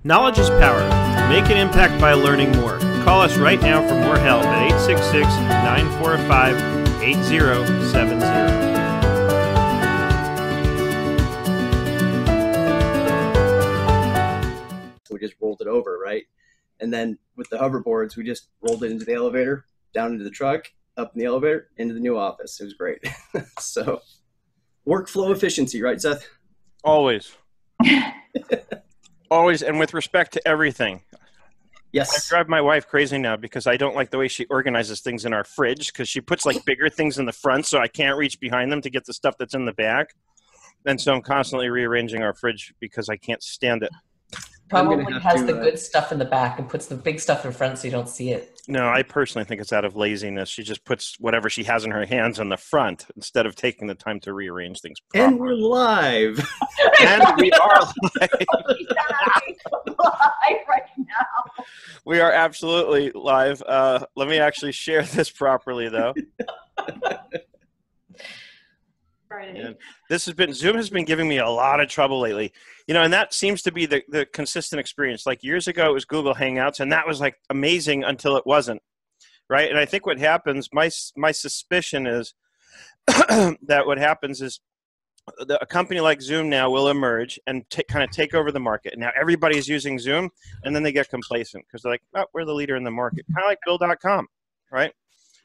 Knowledge is power. Make an impact by learning more. Call us right now for more help at 866-945-8070. We just rolled it over, right? And then with the hoverboards, we just rolled it into the elevator, down into the truck, up in the elevator, into the new office. It was great. So workflow efficiency, right, Seth? Always. Always, and with respect to everything. Yes. I drive my wife crazy now because I don't like the way she organizes things in our fridge because she puts like bigger things in the front so I can't reach behind them to get the stuff that's in the back. And so I'm constantly rearranging our fridge because I can't stand it. Probably has the good stuff in the back and puts the big stuff in front so you don't see it. No, I personally think it's out of laziness. She just puts whatever she has in her hands on the front instead of taking the time to rearrange things properly. And we're live. And we are live. Live right now. We are absolutely live. Let me actually share this properly, though. And this has been Zoom has been giving me a lot of trouble lately, and that seems to be the consistent experience. Like years ago, it was Google Hangouts, and that was like amazing until it wasn't, right? And I think what happens, my suspicion is that what happens is a company like Zoom now will emerge and kind of take over the market. And now everybody's using Zoom, and then they get complacent because they're like, oh, we're the leader in the market, kind of like Bill.com, right?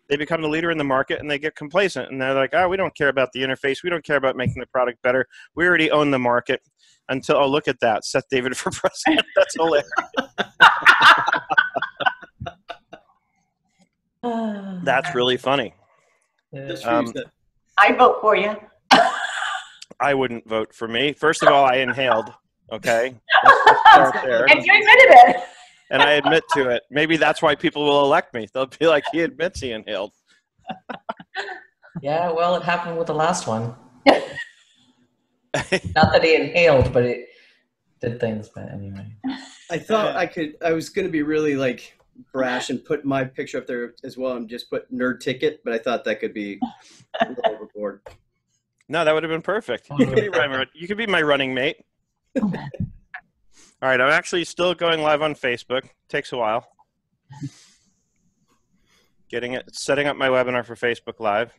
They become the leader in the market and they get complacent and they're like, oh, we don't care about the interface. We don't care about making the product better. We already own the market until, oh, look at that. Seth David for president. That's hilarious. That's really funny. I vote for you. I wouldn't vote for me. First of all, I inhaled. Okay. Let's start there. And you admitted it. And I admit to it. Maybe that's why people will elect me. They'll be like, he admits he inhaled. Yeah, well, it happened with the last one. Not that he inhaled, but it did things. But anyway. I thought I was going to be really like brash and put my picture up there as well and just put nerd ticket, but I thought that could be a little overboard. No, that would have been perfect. You could be my running mate. All right, I'm actually still going live on Facebook. Takes a while. Setting up my webinar for Facebook Live.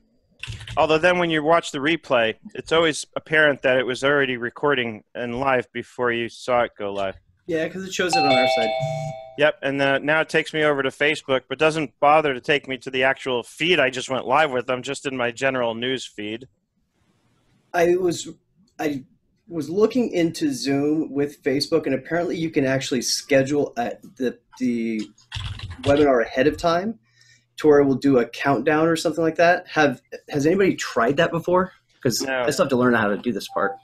Although then when you watch the replay, it's always apparent that it was already recording and live before you saw it go live. Yeah, because it shows it on our side. Yep, and now it takes me over to Facebook, but doesn't bother to take me to the actual feed I just went live with. I'm just in my general news feed. I was looking into Zoom with Facebook, and apparently you can actually schedule the webinar ahead of time to where it will do a countdown or something like that. Has anybody tried that before? Because No. I still have to learn how to do this part.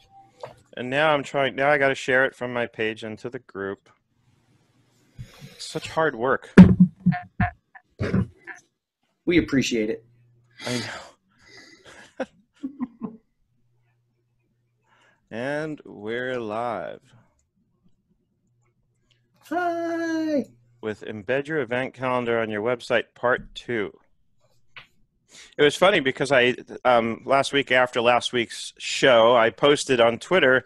And now now I got to share it from my page into the group. It's such hard work. We appreciate it. I know. And we're live. Hi. With Embed Your Event Calendar on Your Website, Part 2. It was funny because last week after last week's show, I posted on Twitter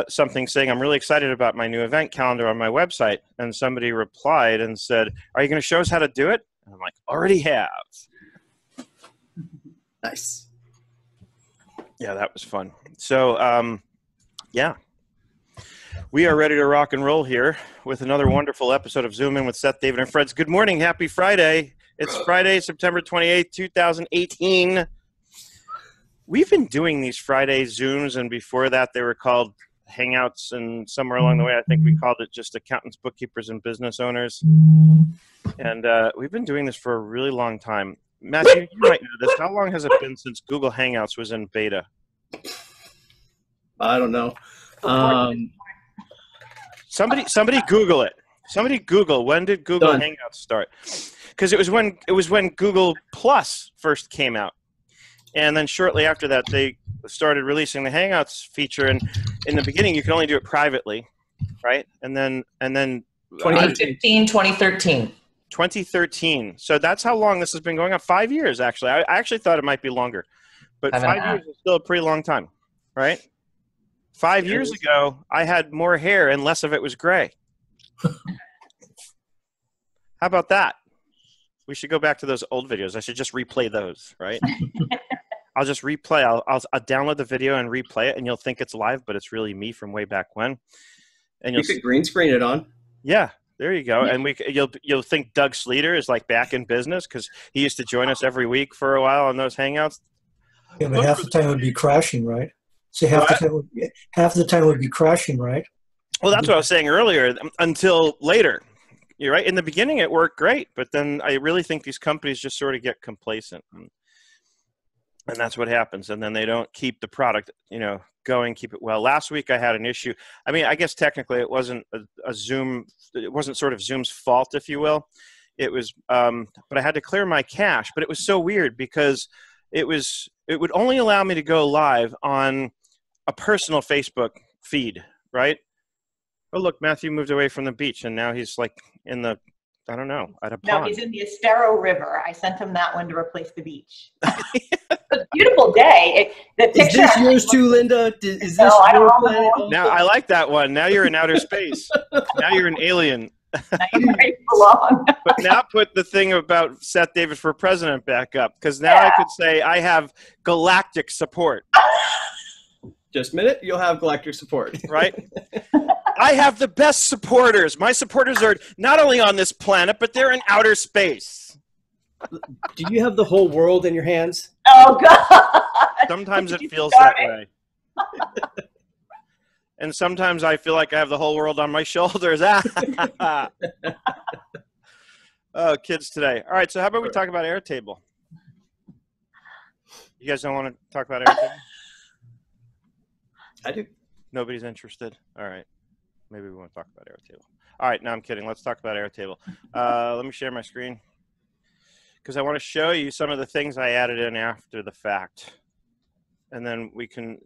something saying, I'm really excited about my new event calendar on my website. And somebody replied and said, are you going to show us how to do it? And I'm like, already have. Nice. Yeah, that was fun. So, yeah. We are ready to rock and roll here with another wonderful episode of Zoom In with Seth, David, and Friends. Good morning. Happy Friday. It's Friday, September 28th, 2018. We've been doing these Friday Zooms, and before that they were called Hangouts, and somewhere along the way I think we called it just accountants, bookkeepers, and business owners. And we've been doing this for a really long time. Matthew, you might know this. How long has it been since Google Hangouts was in beta? I don't know. Somebody Google it. Somebody Google, when did Google Hangouts start? Because it was when Google Plus first came out, and then shortly after that they started releasing the Hangouts feature. And in the beginning, you could only do it privately, right? And then 2015, 2013. 2013. So that's how long this has been going on. 5 years, actually. I actually thought it might be longer, but 5 years is still a pretty long time, right? 5 years ago, I had more hair and less of it was gray. How about that? We should go back to those old videos. I should just replay those, right? I'll just replay. I'll download the video and replay it, and you'll think it's live, but it's really me from way back when. And you could green screen it on. Yeah, there you go. And you'll think Doug Sleater is like back in business because he used to join us every week for a while on those Hangouts. Yeah, but half the time it would be crashing, right? So half the time would be crashing, right? Well, that's what I was saying earlier. Until later. You're right. In the beginning, it worked great, but then I really think these companies just sort of get complacent, and that's what happens. And then they don't keep the product, going, keep it well. Last week, I had an issue. I mean, I guess technically it wasn't a Zoom. It wasn't sort of Zoom's fault, if you will. It was, but I had to clear my cache. But it was so weird because it would only allow me to go live on a personal Facebook feed, right? Oh, look, Matthew moved away from the beach, and now he's like in the, I don't know, at a pond. No, he's in the Estero River. I sent him that one to replace the beach. It's a beautiful day. Is this yours too, Linda? Is this your planet? Now, I like that one. Now you're in outer space. Now you're an alien. Now you might belong. But now put the thing about Seth Davis for president back up, because now I could say I have galactic support. Just a minute, you'll have galactic support. Right? I have the best supporters. My supporters are not only on this planet, but they're in outer space. Do you have the whole world in your hands? Oh, God. Sometimes it feels that way. And sometimes I feel like I have the whole world on my shoulders. Oh, kids today. All right, so how about we talk about Airtable? You guys don't want to talk about Airtable? I do. Nobody's interested? All right. Maybe we won't talk about Airtable. All right, no, I'm kidding. Let's talk about Airtable. Let me share my screen because I want to show you some of the things I added in after the fact. And then we can,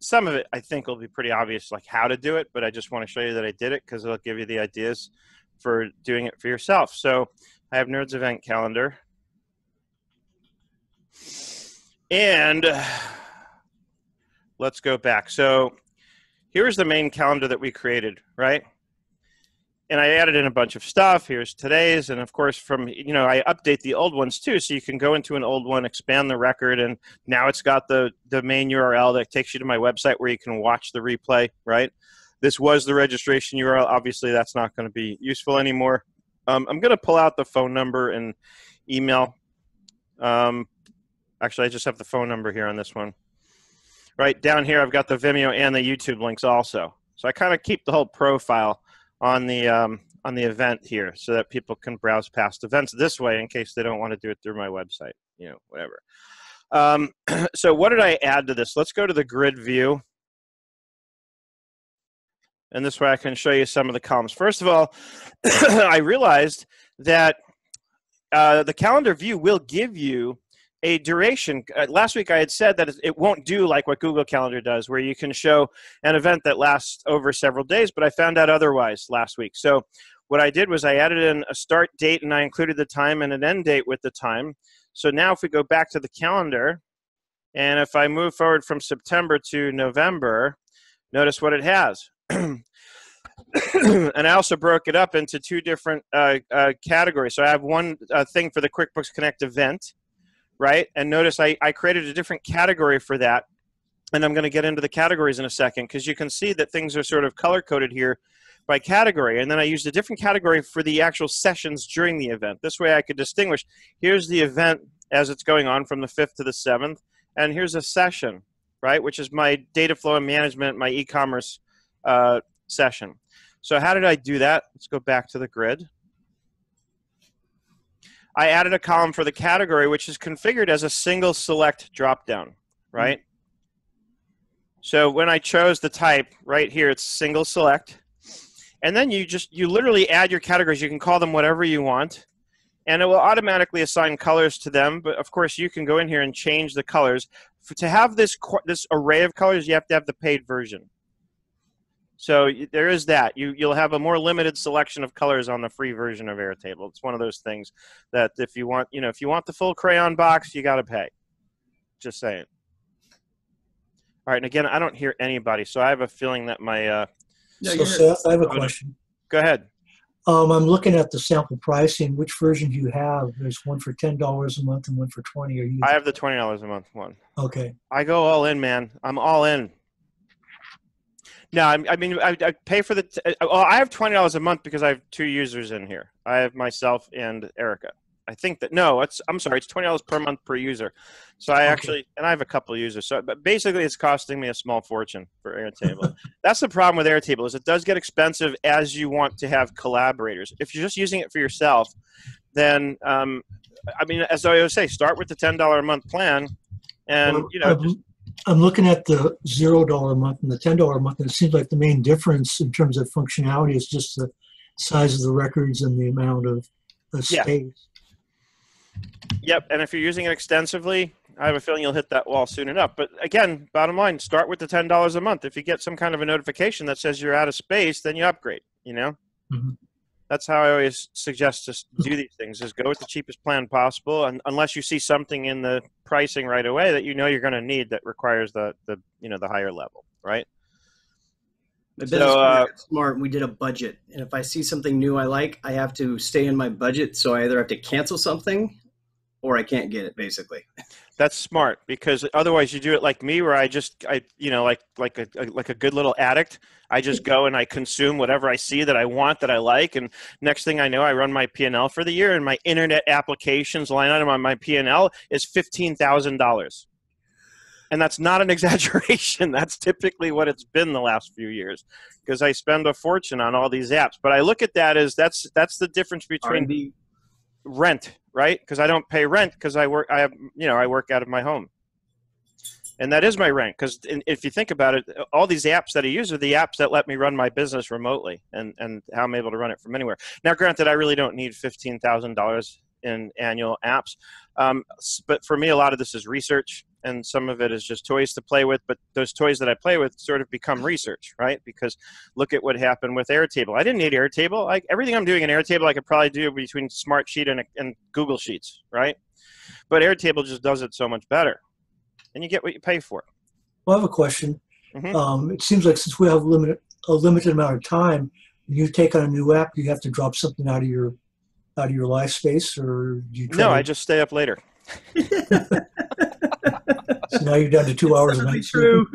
some of it I think will be pretty obvious, like how to do it, but I just want to show you that I did it because it'll give you the ideas for doing it for yourself. So I have Nerd's event calendar. And let's go back. So here's the main calendar that we created, right? And I added in a bunch of stuff. Here's today's. And of course, I update the old ones too. So you can go into an old one, expand the record. And now it's got the main URL that takes you to my website where you can watch the replay, right? This was the registration URL. Obviously, that's not going to be useful anymore. I'm going to pull out the phone number and email. Actually, I just have the phone number here on this one. Right down here, I've got the Vimeo and the YouTube links also. So I kind of keep the whole profile on the event here so that people can browse past events this way in case they don't want to do it through my website, whatever. So what did I add to this? Let's go to the grid view. And this way I can show you some of the columns. First of all, I realized that the calendar view will give you a duration. Last week I had said that it won't do like what Google Calendar does, where you can show an event that lasts over several days, but I found out otherwise last week. So what I did was I added in a start date and I included the time and an end date with the time. So now if we go back to the calendar, and if I move forward from September to November, notice what it has. And I also broke it up into two different categories. So I have one thing for the QuickBooks Connect event, right? And notice I created a different category for that. And I'm going to get into the categories in a second because you can see that things are sort of color-coded here by category. And then I used a different category for the actual sessions during the event. This way I could distinguish, here's the event as it's going on from the 5th to the 7th. And here's a session, right, which is my data flow and management, my e-commerce session. So how did I do that? Let's go back to the grid. I added a column for the category, which is configured as a single select dropdown, right? So when I chose the type right here, it's single select. And then you literally add your categories. You can call them whatever you want. And it will automatically assign colors to them. But of course, you can go in here and change the colors. To have this array of colors, you have to have the paid version. So there is that. You'll have a more limited selection of colors on the free version of Airtable. It's one of those things that if you want the full crayon box, you got to pay. Just saying. All right, and again, I don't hear anybody, so I have a feeling that my So Seth, I have a question. Go ahead. I'm looking at the sample pricing. Which version do you have? There's one for $10 a month and one for $20. Are you? I have the $20 a month one. Okay. I go all in, man. I'm all in. No, I pay for the. I have $20 a month because I have 2 users in here. I have myself and Erica. I think that I'm sorry, it's $20 per month per user. So I actually, and I have a couple of users. So, but basically, it's costing me a small fortune for Airtable. That's the problem with Airtable is it does get expensive as you want to have collaborators. If you're just using it for yourself, then as I always say, start with the $10 a month plan, and I'm looking at the $0 a month and the $10 a month, and it seems like the main difference in terms of functionality is just the size of the records and the amount of space. Yep, and if you're using it extensively, I have a feeling you'll hit that wall soon enough. But again, bottom line, start with the $10 a month. If you get some kind of a notification that says you're out of space, then you upgrade, Mm-hmm. That's how I always suggest to do these things, is go with the cheapest plan possible, and unless you see something in the pricing right away that you're going to need that requires the higher level, right? My business partner got smart. We did a budget, and if I see something new I like, I have to stay in my budget. So I either have to cancel something, or I can't get it. Basically, that's smart, because otherwise you do it like me, where I like a good little addict. I just go and I consume whatever I see that I want, that I like, and next thing I know, I run my P&L for the year, and my internet applications line item on my P&L is $15,000. And that's not an exaggeration. That's typically what it's been the last few years, because I spend a fortune on all these apps. But I look at that as that's the difference between rent, right? Because I don't pay rent because I work out of my home, and that is my rent. Because if you think about it, all these apps that I use are the apps that let me run my business remotely, and how I'm able to run it from anywhere. Now, granted, I really don't need $15,000 in annual apps, but for me, a lot of this is research. And some of it is just toys to play with, but those toys that I play with sort of become research, right? Because look at what happened with Airtable. I didn't need Airtable. Everything I'm doing in Airtable, I could probably do between Smartsheet and Google Sheets, right? But Airtable just does it so much better, and you get what you pay for. Well, I have a question. Mm-hmm. It seems like since we have a limited amount of time, when you take on a new app, you have to drop something out of your life space, or do you? No, I just stay up later. So now you're down to 2 hours a night. True.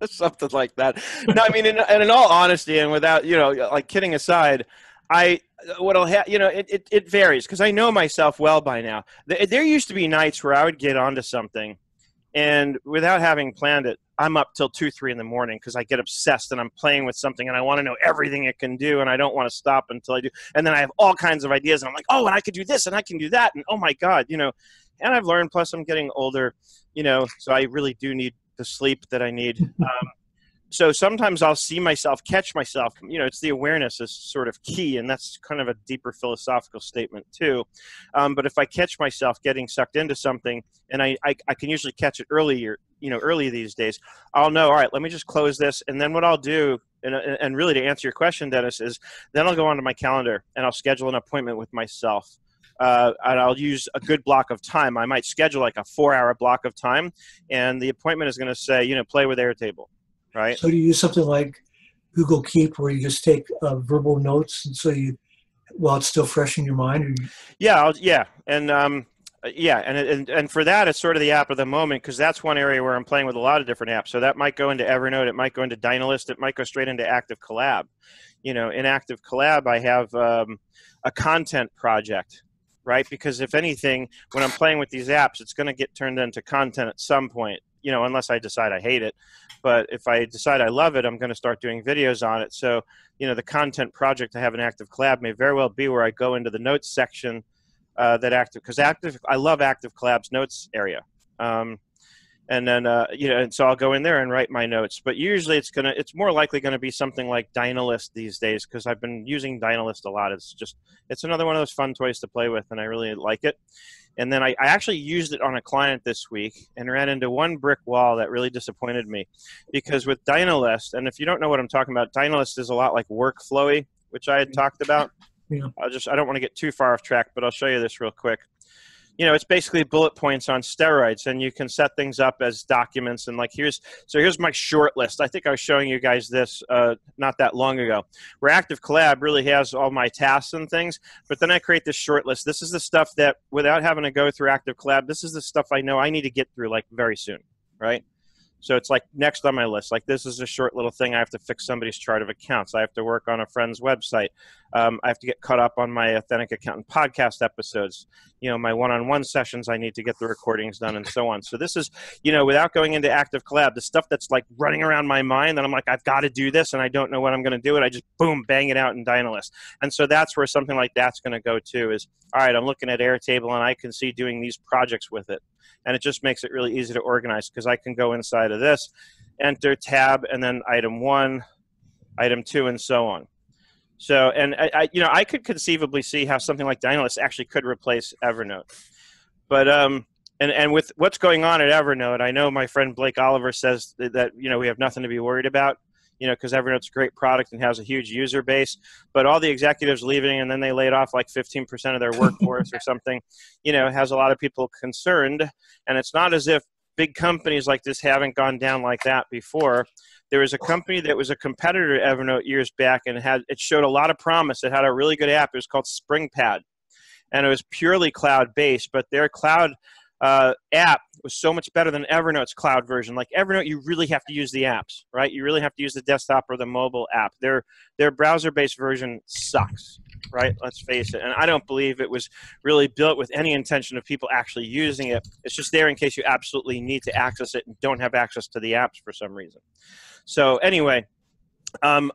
Something like that. No, I mean, in all honesty, and without, like kidding aside, it varies, because I know myself well by now. There used to be nights where I would get onto something, and without having planned it, I'm up till 2, 3 in the morning because I get obsessed and I'm playing with something and I want to know everything it can do, and I don't want to stop until I do. And then I have all kinds of ideas, and I'm like, oh, and I could do this and I can do that, and oh my God, And I've learned, plus I'm getting older, so I really do need the sleep that I need. So sometimes I'll catch myself, it's the awareness is sort of key, and that's kind of a deeper philosophical statement too. But if I catch myself getting sucked into something, and I can usually catch it early these days, I'll know, all right, let me just close this. And then what I'll do, and really to answer your question, Dennis, is then I'll go onto my calendar and I'll schedule an appointment with myself. And I'll use a good block of time. I might schedule like a 4-hour block of time, and the appointment is going to say, play with Airtable, right? So do you use something like Google Keep, where you just take verbal notes, and so while it's still fresh in your mind? And for that, it's sort of the app of the moment, because that's one area where I'm playing with a lot of different apps. So that might go into Evernote, it might go into Dynalist, it might go straight into Active Collab. In Active Collab, I have a content project. Right? Because if anything, when I'm playing with these apps, it's going to get turned into content at some point, unless I decide I hate it. But if I decide I love it, I'm going to start doing videos on it. So, the content project I have in Active Collab may very well be where I go into the notes section because I love Active Collab's notes area. And then, and so I'll go in there and write my notes. But usually it's more likely going to be something like Dynalist these days, because I've been using Dynalist a lot. It's another one of those fun toys to play with, and I really like it. And then I actually used it on a client this week and ran into one brick wall that really disappointed me, because with Dynalist, and if you don't know what I'm talking about, Dynalist is a lot like Workflowy, which I had talked about. Yeah. I don't want to get too far off track, but I'll show you this real quick. you know, it's basically bullet points on steroids, and you can set things up as documents. And like, here's my short list. I think I was showing you guys this not that long ago, where Active Collab really has all my tasks and things, but then I create this short list. This is the stuff that, without having to go through Active Collab, this is the stuff I know I need to get through like very soon, right? So it's like next on my list. Like, this is a short little thing. I have to fix somebody's chart of accounts. I have to work on a friend's website. I have to get caught up on my Authentic Accountant podcast episodes. You know, my one-on-one sessions, I need to get the recordings done and so on. So this is, you know, without going into Active Collab, the stuff that's like running around my mind that I'm like, I've got to do this and I don't know when I'm going to do it. I just, boom, bang it out in Dynalist. And so that's where something like that's going to go too is, all right, I'm looking at Airtable and I can see doing these projects with it. And it just makes it really easy to organize because I can go inside of this, enter, tab, and then item 1, item 2, and so on. So, and I could conceivably see how something like Dynalist actually could replace Evernote. But, and with what's going on at Evernote, I know my friend Blake Oliver says that, you know, we have nothing to be worried about. You know, because Evernote's a great product and has a huge user base, but all the executives leaving and then they laid off like 15% of their workforce or something, you know, has a lot of people concerned. And it's not as if big companies like this haven't gone down like that before. There was a company that was a competitor to Evernote years back and it showed a lot of promise. It had a really good app. It was called SpringPad, and it was purely cloud-based, but their cloud app was so much better than Evernote's cloud version. Like Evernote, you really have to use the apps, right? You really have to use the desktop or the mobile app. Their browser-based version sucks, right? Let's face it. And I don't believe it was really built with any intention of people actually using it. It's just there in case you absolutely need to access it and don't have access to the apps for some reason. So anyway, I'm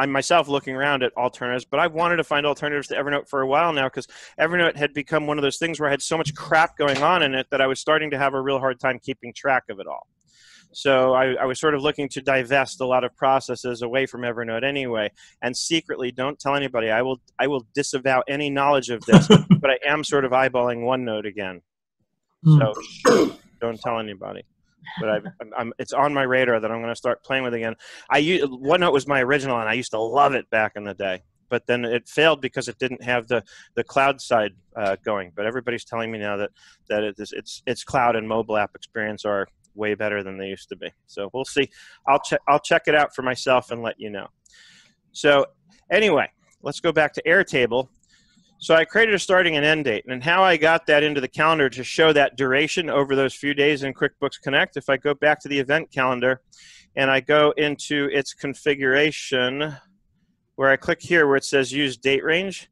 myself looking around at alternatives, but I've wanted to find alternatives to Evernote for a while now because Evernote had become one of those things where I had so much crap going on in it that I was starting to have a real hard time keeping track of it all. So I was sort of looking to divest a lot of processes away from Evernote anyway, and secretly, don't tell anybody. I will disavow any knowledge of this, but I am sort of eyeballing OneNote again. So don't tell anybody. But it's on my radar that I'm going to start playing with again. OneNote was my original, and I used to love it back in the day. But then it failed because it didn't have the cloud side going. But everybody's telling me now that its cloud and mobile app experience are way better than they used to be. So we'll see. I'll check it out for myself and let you know. So anyway, let's go back to Airtable. So I created a starting and end date, and how I got that into the calendar to show that duration over those few days in QuickBooks Connect, if I go back to the event calendar and I go into its configuration where I click here where it says use date range,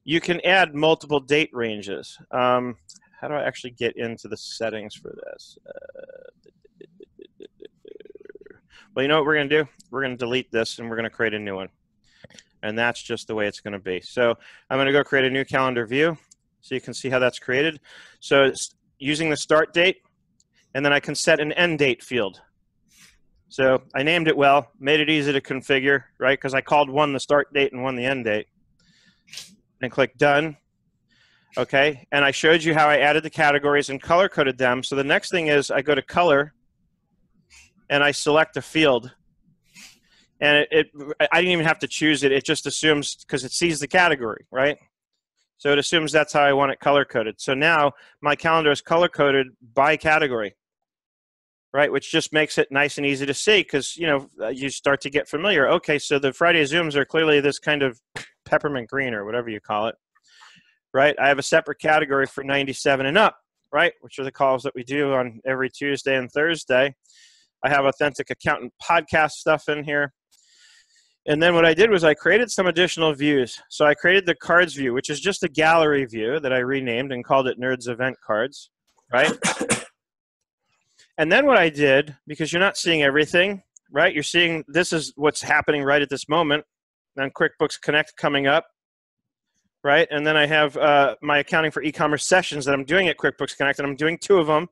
you can add multiple date ranges. How do I actually get into the settings for this? Well, you know what we're going to do? We're going to delete this and we're going to create a new one. And that's just the way it's going to be. So I'm going to go create a new calendar view so you can see how that's created. So it's using the start date, and then I can set an end date field. So I named it well, made it easy to configure, right? Because I called one the start date and one the end date. And click done. Okay, and I showed you how I added the categories and color-coded them. So the next thing is I go to color, and I select a field. And I didn't even have to choose it. It just assumes, because it sees the category, right? So it assumes that's how I want it color-coded. So now my calendar is color-coded by category, right? Which just makes it nice and easy to see because, you know, you start to get familiar. Okay, so the Friday Zooms are clearly this kind of peppermint green or whatever you call it, right? I have a separate category for 97 and up, right? Which are the calls that we do on every Tuesday and Thursday. I have Authentic Accountant podcast stuff in here. And then what I did was I created some additional views. So I created the cards view, which is just a gallery view that I renamed and called it Nerds Event Cards, right? And then what I did, because you're not seeing everything, right? You're seeing this is what's happening right at this moment. Then QuickBooks Connect coming up, right? And then I have my accounting for e-commerce sessions that I'm doing at QuickBooks Connect, and I'm doing 2 of them.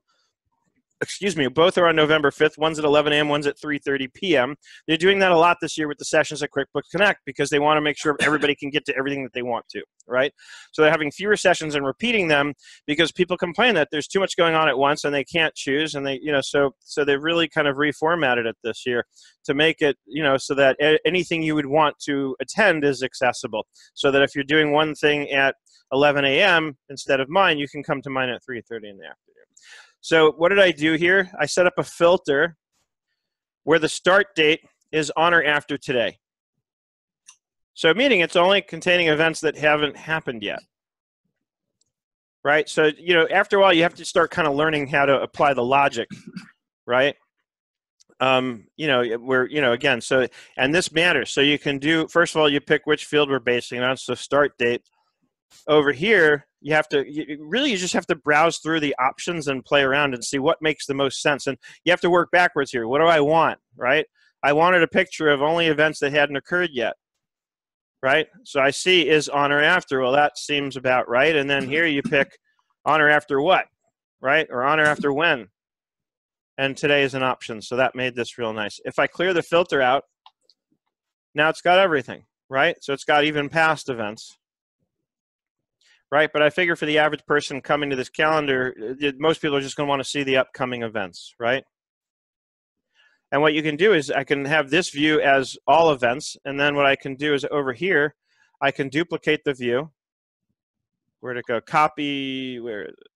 Excuse me, both are on November 5th. One's at 11 a.m., one's at 3:30 p.m. They're doing that a lot this year with the sessions at QuickBooks Connect because they want to make sure everybody can get to everything that they want to, right? So they're having fewer sessions and repeating them because people complain that there's too much going on at once and they can't choose. And they, you know, so they've really kind of reformatted it this year to make it, you know, so that anything you would want to attend is accessible. So that if you're doing one thing at 11 a.m. instead of mine, you can come to mine at 3:30 in the afternoon. So what did I do here? I set up a filter where the start date is on or after today. So meaning it's only containing events that haven't happened yet. Right? So, after a while, you have to start kind of learning how to apply the logic, right? Again, so, and this matters. So you can do, first of all, you pick which field we're basing it on. So start date. Over here, you just have to browse through the options and play around and see what makes the most sense. And you have to work backwards here. What do I want, right? I wanted a picture of only events that hadn't occurred yet, right? So I see is on or after. Well, that seems about right. And then here you pick on or after what, right? Or on or after when. And today is an option. So that made this real nice. If I clear the filter out, now it's got everything, right? So it's got even past events. Right, but I figure for the average person coming to this calendar, most people are just going to want to see the upcoming events, right? And what you can do is I can have this view as all events, and then what I can do is over here, I can duplicate the view. Where'd it go? Copy, where is it?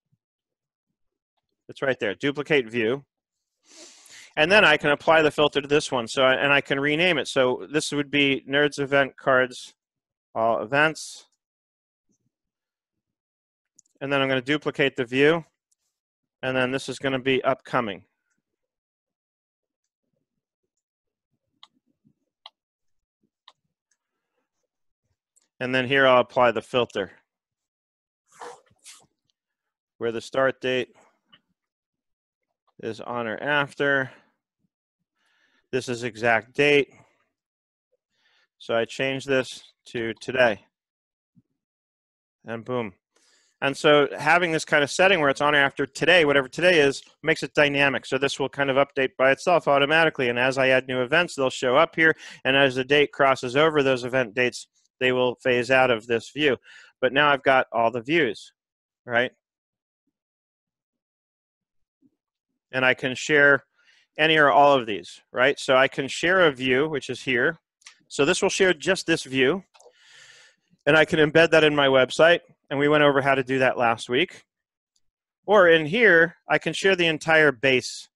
It's right there, duplicate view. And then I can apply the filter to this one, and I can rename it. So this would be Nerds Event Cards, all events. And then I'm going to duplicate the view. And then this is going to be upcoming. And then here I'll apply the filter, where the start date is on or after. This is exact date. So I change this to today. And boom. And so having this kind of setting where it's on or after today, whatever today is, makes it dynamic. So this will kind of update by itself automatically. And as I add new events, they'll show up here. And as the date crosses over those event dates, they will phase out of this view. But now I've got all the views, right? And I can share any or all of these, right? So I can share a view, which is here. So this will share just this view. And I can embed that in my website. And we went over how to do that last week. Or in here, I can share the entire base,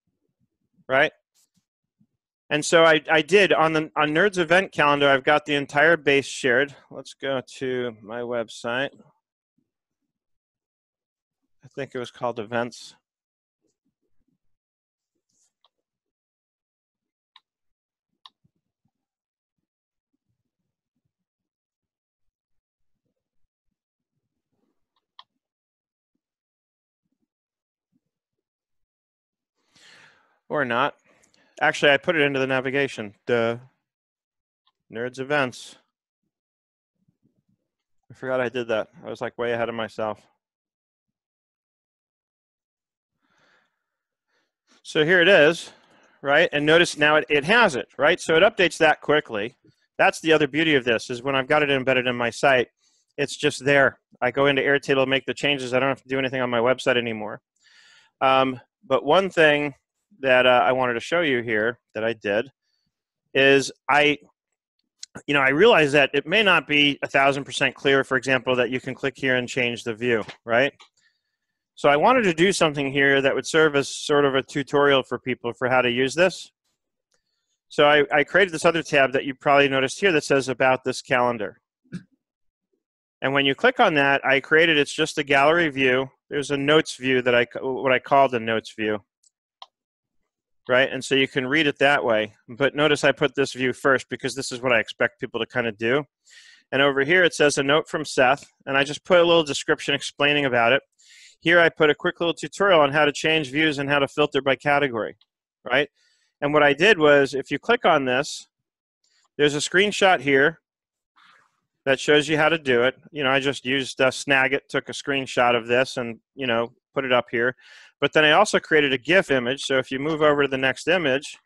right? And so I did, on Nerds Event Calendar, I've got the entire base shared. Let's go to my website. I think it was called Events. Or not. Actually, I put it into the navigation. Duh. Nerds Events. I forgot I did that. I was like way ahead of myself. So here it is, right? And notice now it has it, right? So it updates that quickly. That's the other beauty of this, is when I've got it embedded in my site, it's just there. I go into Airtable, make the changes. I don't have to do anything on my website anymore. But one thing that I wanted to show you here that I did is I realize that it may not be 1,000% clear, for example, that you can click here and change the view, right? So I wanted to do something here that would serve as sort of a tutorial for people for how to use this. So I created this other tab that you probably noticed here that says about this calendar. And when you click on that, I created, it's just a gallery view. There's a notes view that what I called a notes view. Right, and so you can read it that way. But notice I put this view first because this is what I expect people to kind of do. And over here it says a note from Seth, and I just put a little description explaining about it. Here I put a quick little tutorial on how to change views and how to filter by category, right? And what I did was, if you click on this, there's a screenshot here that shows you how to do it. I just used Snagit, took a screenshot of this and, put it up here. But then I also created a GIF image. So if you move over to the next image,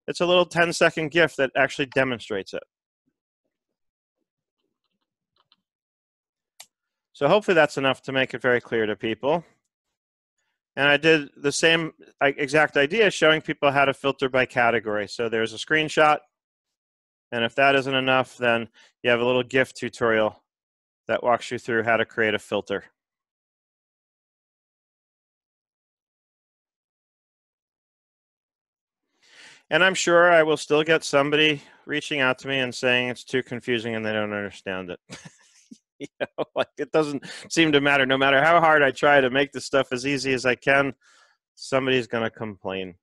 it's a little 10-second GIF that actually demonstrates it. So hopefully that's enough to make it very clear to people. And I did the same exact idea, showing people how to filter by category. So there's a screenshot. And if that isn't enough, then you have a little GIF tutorial that walks you through how to create a filter. And I'm sure I will still get somebody reaching out to me and saying it's too confusing and they don't understand it. You know, like it doesn't seem to matter. No matter how hard I try to make this stuff as easy as I can, somebody's going to complain.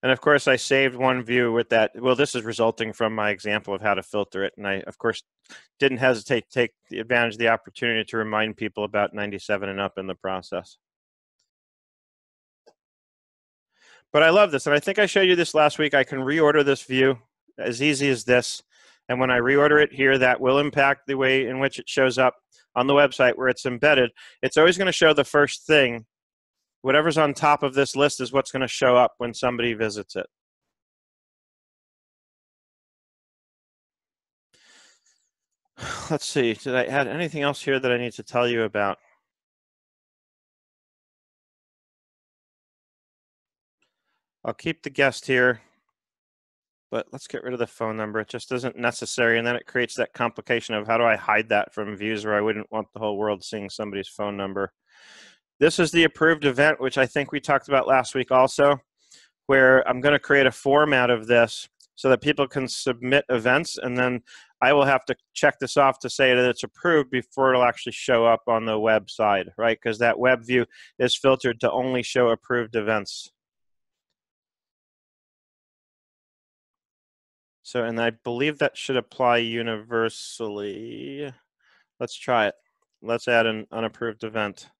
And of course, I saved one view with that. Well, this is resulting from my example of how to filter it. And I, of course, didn't hesitate to take the advantage of the opportunity to remind people about 97 and up in the process. But I love this. And I think I showed you this last week. I can reorder this view as easy as this. And when I reorder it here, that will impact the way in which it shows up on the website where it's embedded. It's always going to show the first thing. Whatever's on top of this list is what's going to show up when somebody visits it. Let's see. Did I add anything else here that I need to tell you about? I'll keep the guest here, but let's get rid of the phone number. It just isn't necessary, and then it creates that complication of how do I hide that from views where I wouldn't want the whole world seeing somebody's phone number. This is the approved event, which I think we talked about last week also, where I'm going to create a format of this so that people can submit events, and then I will have to check this off to say that it's approved before it'll actually show up on the web side, right? Because that web view is filtered to only show approved events. So, and I believe that should apply universally. Let's try it. Let's add an unapproved event.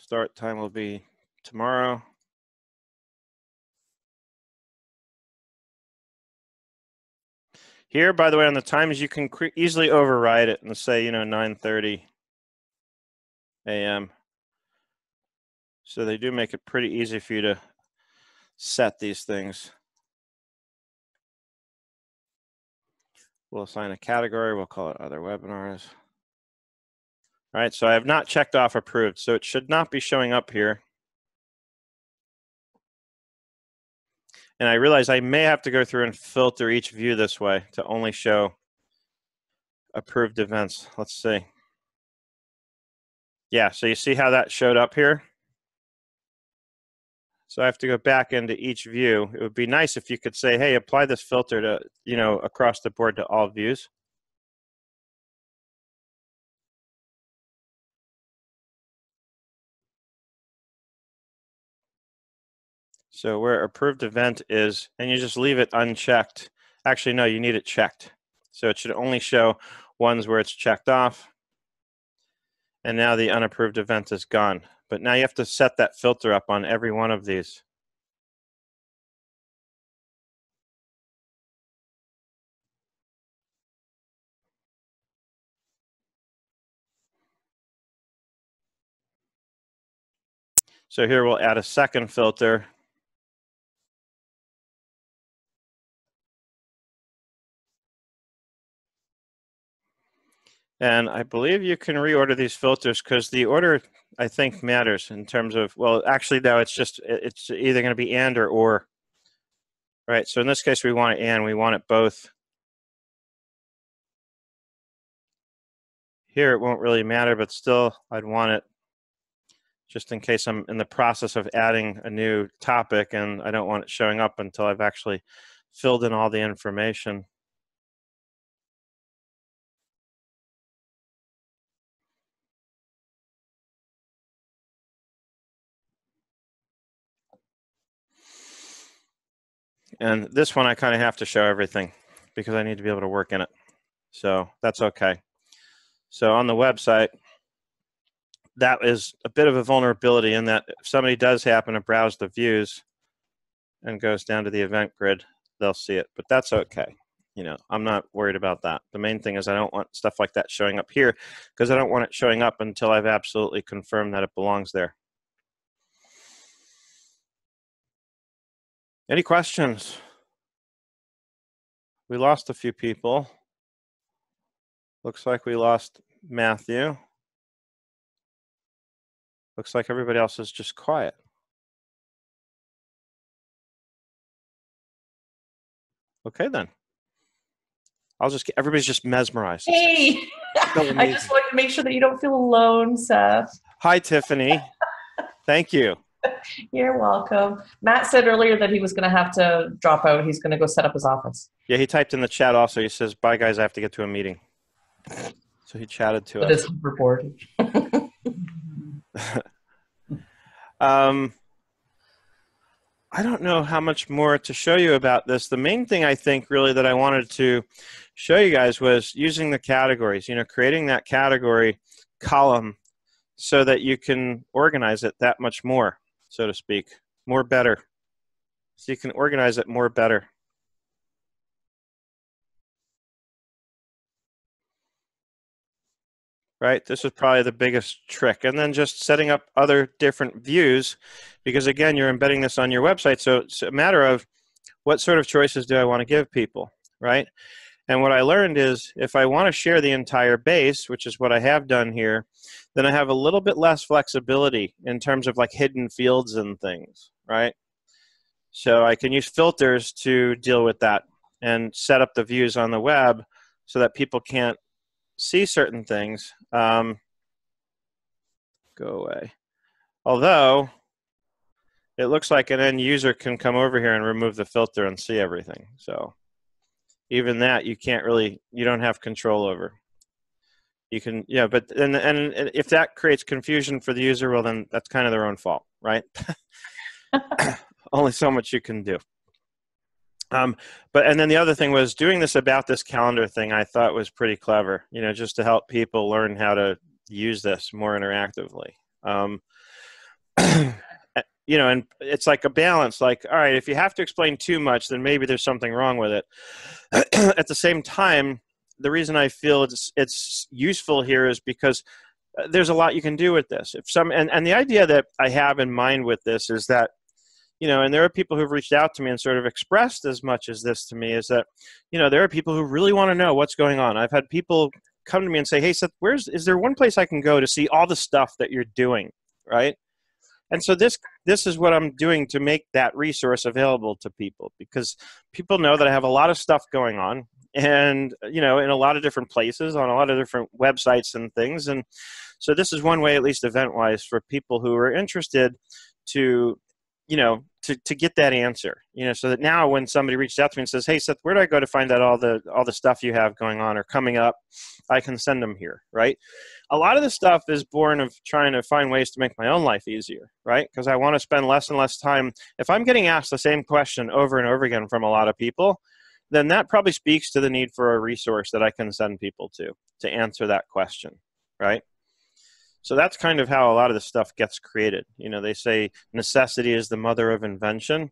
Start time will be tomorrow. Here, by the way, on the times, you can easily override it and say, 9:30 a.m. So they do make it pretty easy for you to set these things. We'll assign a category. We'll call it other webinars. All right, so I have not checked off approved, so it should not be showing up here. And I realize I may have to go through and filter each view this way to only show approved events. Let's see. Yeah, so you see how that showed up here? So I have to go back into each view. It would be nice if you could say, hey, apply this filter to, across the board to all views. So where approved event is, and you just leave it unchecked. Actually, no, you need it checked. So it should only show ones where it's checked off. And now the unapproved event is gone. But now you have to set that filter up on every one of these. So here we'll add a second filter. And I believe you can reorder these filters because the order, I think, matters in terms of, well, actually, no, it's either going to be and or. Right, so in this case, we want it and, we want it both. Here, it won't really matter, but still, I'd want it just in case I'm in the process of adding a new topic and I don't want it showing up until I've actually filled in all the information. And this one, I kind of have to show everything because I need to be able to work in it. So that's okay. So on the website, that is a bit of a vulnerability in that if somebody does happen to browse the views and goes down to the event grid, they'll see it. But that's okay. I'm not worried about that. The main thing is I don't want stuff like that showing up here because I don't want it showing up until I've absolutely confirmed that it belongs there. Any questions? We lost a few people. Looks like we lost Matthew. Looks like everybody else is just quiet. Okay, then. Everybody's just mesmerized. Hey, I just wanted to make sure that you don't feel alone, Seth. Hi, Tiffany. Thank you. You're welcome. Matt said earlier that he was going to have to drop out. He's going to go set up his office. Yeah, he typed in the chat also. He says, bye, guys, I have to get to a meeting. So he chatted to us. It is reported. I don't know how much more to show you about this. The main thing I think really that I wanted to show you guys was using the categories, creating that category column so that you can organize it that much more, so to speak, more better. So you can organize it more better. Right, this is probably the biggest trick. And then just setting up other different views, because again, you're embedding this on your website. So it's a matter of what sort of choices do I want to give people, right? And what I learned is if I want to share the entire base, which is what I have done here, then I have a little bit less flexibility in terms of like hidden fields and things, right? So I can use filters to deal with that and set up the views on the web so that people can't see certain things. Go away. Although it looks like an end user can come over here and remove the filter and see everything. So even that you don't have control over. You can, yeah, but and if that creates confusion for the user, well then that's kind of their own fault, right? Only so much you can do. And then the other thing was doing this about this calendar thing I thought was pretty clever, just to help people learn how to use this more interactively. And it's like a balance, like, all right, if you have to explain too much, then maybe there's something wrong with it. At the same time, the reason I feel it's useful here is because there's a lot you can do with this. And the idea that I have in mind with this is that, and there are people who've reached out to me and sort of expressed as much as this to me, is that, there are people who really want to know what's going on. I've had people come to me and say, hey, Seth, is there one place I can go to see all the stuff that you're doing, right? And so this is what I'm doing to make that resource available to people, because people know that I have a lot of stuff going on and, in a lot of different places, on a lot of different websites and things. And so this is one way, at least event-wise, for people who are interested to get that answer, so that now when somebody reaches out to me and says, hey, Seth, where do I go to find out all the stuff you have going on or coming up, I can send them here, right? A lot of this stuff is born of trying to find ways to make my own life easier, right? Because I want to spend less and less time. If I'm getting asked the same question over and over again from a lot of people, then that probably speaks to the need for a resource that I can send people to answer that question, right? So that's kind of how a lot of this stuff gets created. They say necessity is the mother of invention.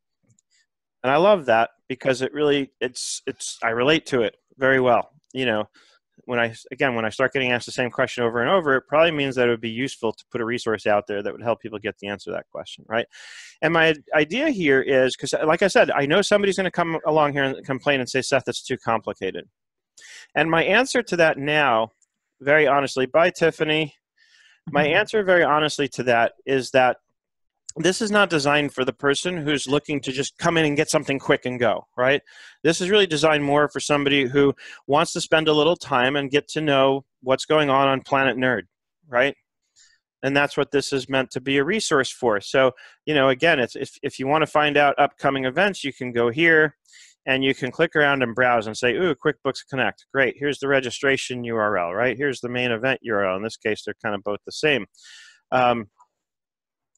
And I love that because it really, I relate to it very well. When I start getting asked the same question over and over, it probably means that it would be useful to put a resource out there that would help people get the answer to that question, right? And my idea here is, because like I said, I know somebody's going to come along here and complain and say, Seth, it's too complicated. And my answer to that now, very honestly, bye, Tiffany. My answer very honestly to that is that this is not designed for the person who's looking to just come in and get something quick and go, right? This is really designed more for somebody who wants to spend a little time and get to know what's going on Planet Nerd, right? And that's what this is meant to be a resource for. So, again, it's if you want to find out upcoming events, you can go here and you can click around and browse and say, ooh, QuickBooks Connect. Great. Here's the registration URL, right? Here's the main event URL. In this case, they're kind of both the same.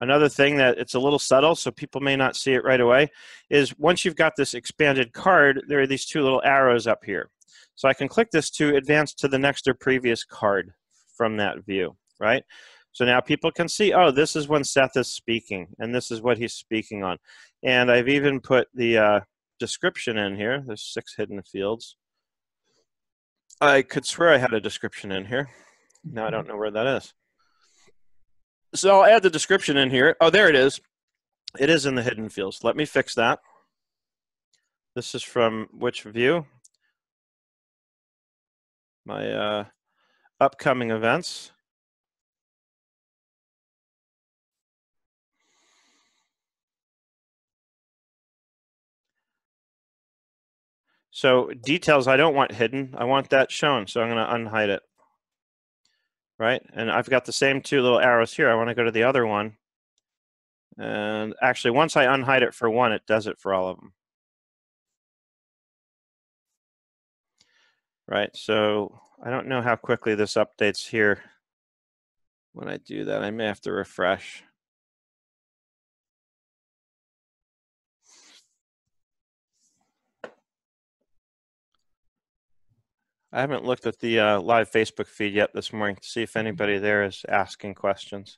Another thing that it's a little subtle, so people may not see it right away, is once you've got this expanded card, there are these two little arrows up here. So I can click this to advance to the next or previous card from that view, right? So now people can see, oh, this is when Seth is speaking, and this is what he's speaking on. And I've even put the description in here. There's 6 hidden fields. I could swear I had a description in here. Now I don't know where that is. So I'll add the description in here. Oh, there it is. It is in the hidden fields. Let me fix that. This is from which view? My upcoming events. So details I don't want hidden. I want that shown. So I'm going to unhide it. Right? And I've got the same two little arrows here. I want to go to the other one. And actually, once I unhide it for one, it does it for all of them. Right? So I don't know how quickly this updates here. When I do that, I may have to refresh. I haven't looked at the live Facebook feed yet this morning to see if anybody there is asking questions.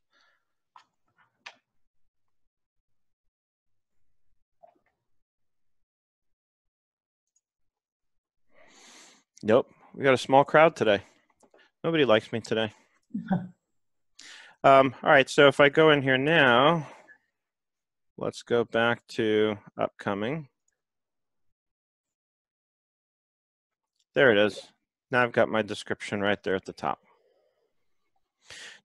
Nope, we got a small crowd today. Nobody likes me today. All right, so if I go in here now, let's go back to upcoming. There it is. Now I've got my description right there at the top.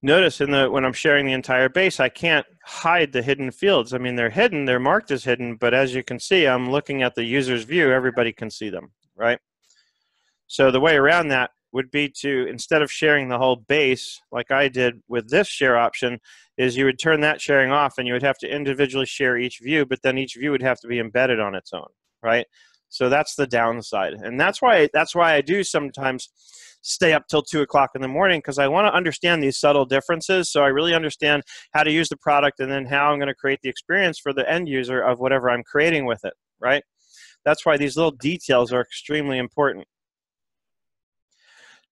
Notice when I'm sharing the entire base, I can't hide the hidden fields. I mean, they're hidden, they're marked as hidden, but as you can see, I'm looking at the user's view, everybody can see them, right? So the way around that would be to, instead of sharing the whole base, like I did with this share option, is you would turn that sharing off and you would have to individually share each view, but then each view would have to be embedded on its own, right? So that's the downside. And that's why I do sometimes stay up till 2 o'clock in the morning, because I want to understand these subtle differences. So I really understand how to use the product and then how I'm going to create the experience for the end user of whatever I'm creating with it, right? That's why these little details are extremely important.